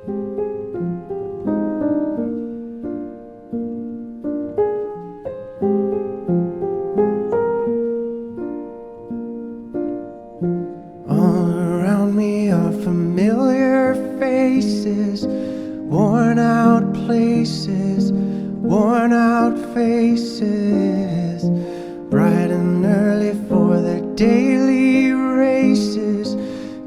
All around me are familiar faces, worn out places, worn out faces, bright and early for their daily races,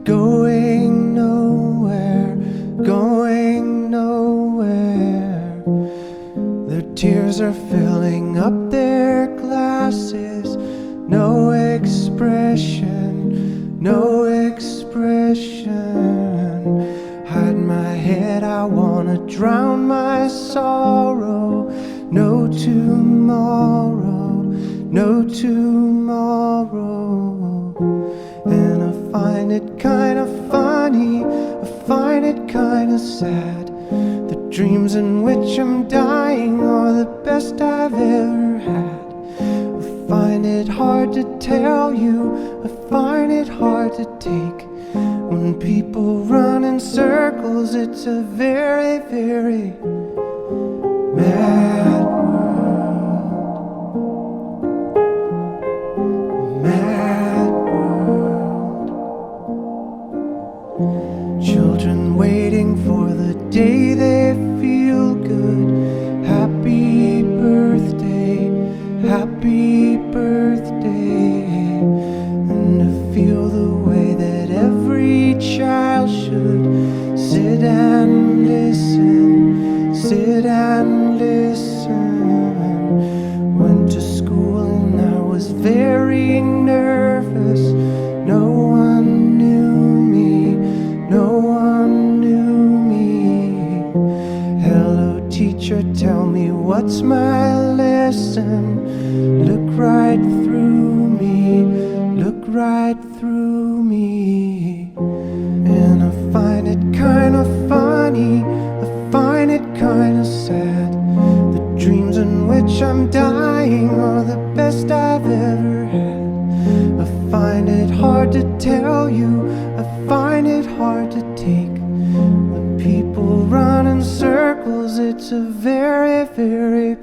going nowhere, going nowhere. Their tears are filling up their glasses, no expression, no expression. Hide my head, I wanna drown my sorrow. No tomorrow, no tomorrow. And I find it kinda funny, I find it kinda sad. The dreams in which I'm dying are the best I've ever had. I find it hard to tell you, I find it hard to take. When people run in circles, it's a very, very mad world. Mad world. Children waiting for the day they feel good. Happy birthday, happy birthday. And to feel the way that every child should sit and listen, sit and listen. Went to school and I was very nervous. No one knew me, no one knew me. Hello teacher, tell me what's my lesson. Look right through me, look right through me. And I find it kinda funny, I find it kinda sad. The dreams in which I'm dying are the best I've ever had. I find it hard to tell you, I find it hard to take. When people run in circles, it's a very, very